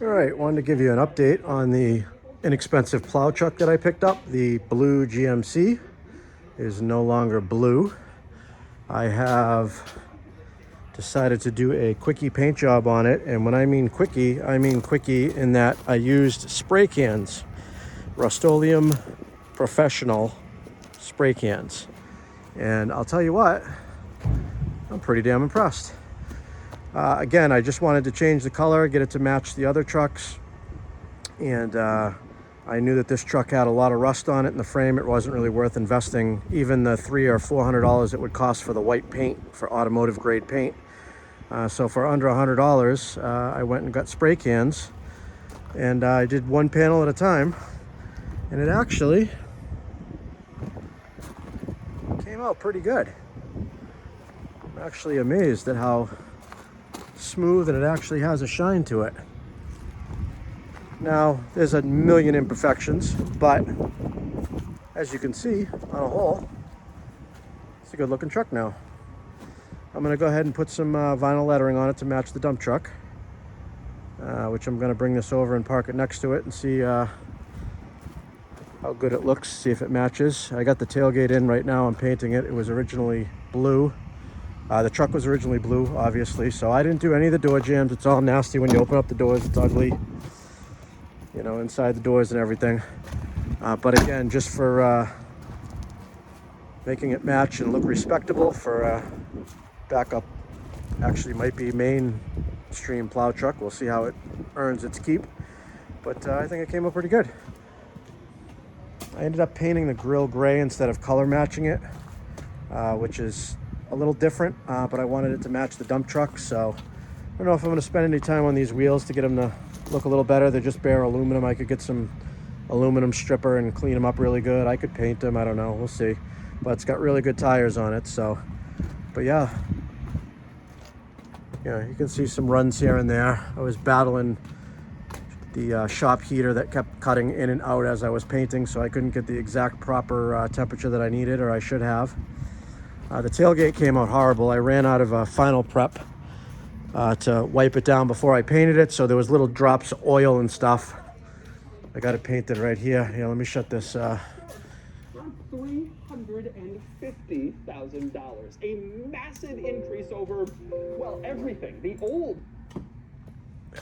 All right, wanted to give you an update on the inexpensive plow truck that I picked up. The blue GMC is no longer blue. I have decided to do a quickie paint job on it, and when I mean quickie in that I used spray cans, Rustoleum Professional spray cans. And I'll tell you what, I'm pretty damn impressed. Again, I just wanted to change the color, get it to match the other trucks. And I knew that this truck had a lot of rust on it in the frame. It wasn't really worth investing even the $300 or $400 it would cost for the white paint, for automotive grade paint. So for under $100, I went and got spray cans, and I did one panel at a time, and it actually came out pretty good. I'm actually amazed at how smooth, and it actually has a shine to it. Now, there's a million imperfections, but as you can see, on a whole, it's a good looking truck now. I'm gonna go ahead and put some vinyl lettering on it to match the dump truck, which I'm gonna bring this over and park it next to it and see how good it looks, see if it matches. I got the tailgate in right now, I'm painting it. It was originally blue. The truck was originally blue, obviously, so I didn't do any of the door jambs. It's all nasty when you open up the doors, it's ugly, you know, inside the doors and everything. But again, just for making it match and look respectable for backup, actually might be mainstream plow truck. We'll see how it earns its keep, but I think it came up pretty good. I ended up painting the grill gray instead of color matching it, which is a little different, but I wanted it to match the dump truck. So I don't know if I'm going to spend any time on these wheels to get them to look a little better. They're just bare aluminum. I could get some aluminum stripper and clean them up really good. I could paint them, I don't know, we'll see. But it's got really good tires on it, so. But yeah, you can see some runs here and there. I was battling the shop heater that kept cutting in and out as I was painting, so I couldn't get the exact proper temperature that I needed, or I should have. The tailgate came out horrible. I ran out of final prep to wipe it down before I painted it, so there was little drops of oil and stuff. I got it painted right here. Here, let me shut this. $350,000, a massive increase over, well, everything. The old.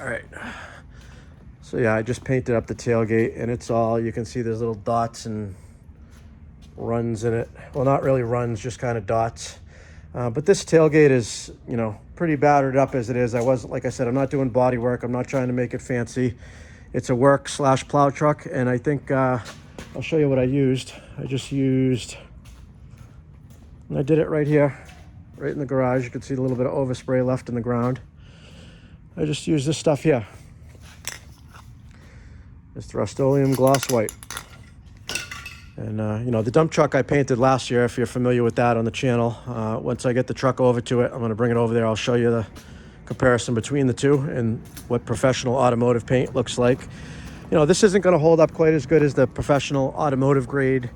All right. So yeah, I just painted up the tailgate, and it's all, you can see there's little dots and runs in it. Well, not really runs, just kind of dots. But this tailgate is, pretty battered up as it is. Like I said, I'm not doing body work. I'm not trying to make it fancy. It's a work/plow truck, and I think I'll show you what I used. I did it right here, right in the garage. You can see a little bit of overspray left in the ground. I just used this stuff here. It's Rustoleum Gloss White. And, the dump truck I painted last year, if you're familiar with that on the channel. Once I get the truck over to it, I'm going to bring it over there. I'll show you the comparison between the two and what professional automotive paint looks like. This isn't going to hold up quite as good as the professional automotive grade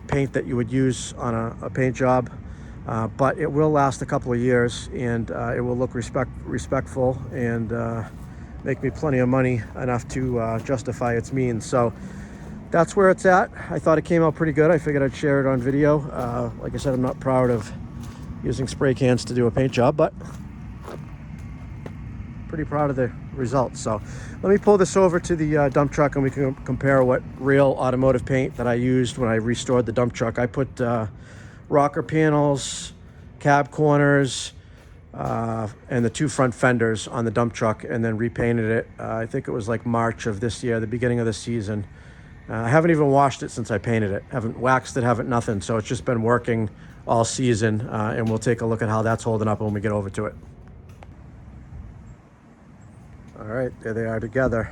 paint that you would use on a paint job. But it will last a couple of years, and it will look respectful and make me plenty of money, enough to justify its means. So that's where it's at. I thought it came out pretty good. I figured I'd share it on video. Like I said, I'm not proud of using spray cans to do a paint job, but pretty proud of the results. So let me pull this over to the dump truck, and we can compare what real automotive paint that I used when I restored the dump truck. I put rocker panels, cab corners, and the two front fenders on the dump truck, and then repainted it. I think it was like March of this year, the beginning of the season. I haven't even washed it since I painted it. Haven't waxed it, haven't nothing. So it's just been working all season, and we'll take a look at how that's holding up when we get over to it. All right, there they are together.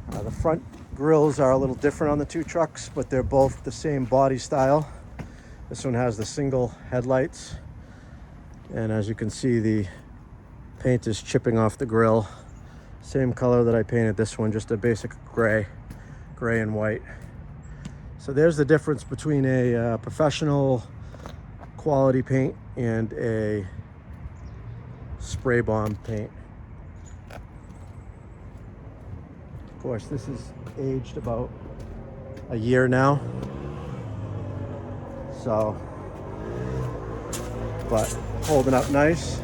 The front grills are a little different on the two trucks, but they're both the same body style. This one has the single headlights, and as you can see, the paint is chipping off the grill. Same color that I painted this one, just a basic gray and white. So there's the difference between a professional quality paint and a spray bomb paint. Of course, this is aged about a year now. So, but holding up nice.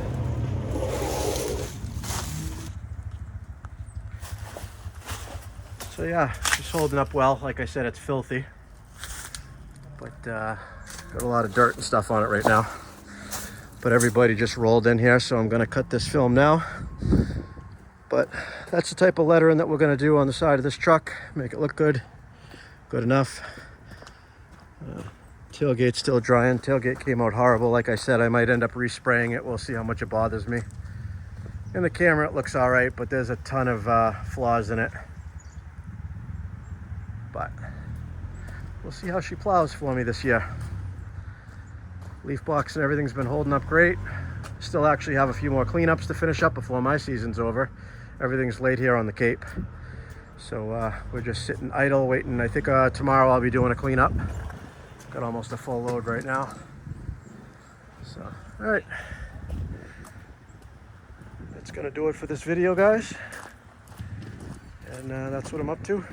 So yeah, just holding up well. Like I said, it's filthy, but got a lot of dirt and stuff on it right now. But everybody just rolled in here, so I'm gonna cut this film now. But that's the type of lettering that we're gonna do on the side of this truck. Make it look good, good enough. Tailgate's still drying. Tailgate came out horrible. Like I said, I might end up respraying it. We'll see how much it bothers me. In the camera, it looks all right, but there's a ton of flaws in it. But we'll see how she plows for me this year. Leaf box and everything's been holding up great. Still actually have a few more cleanups to finish up before my season's over. Everything's laid here on the Cape. So we're just sitting idle waiting. I think tomorrow I'll be doing a cleanup. Got almost a full load right now. So, all right. That's gonna do it for this video, guys. And that's what I'm up to.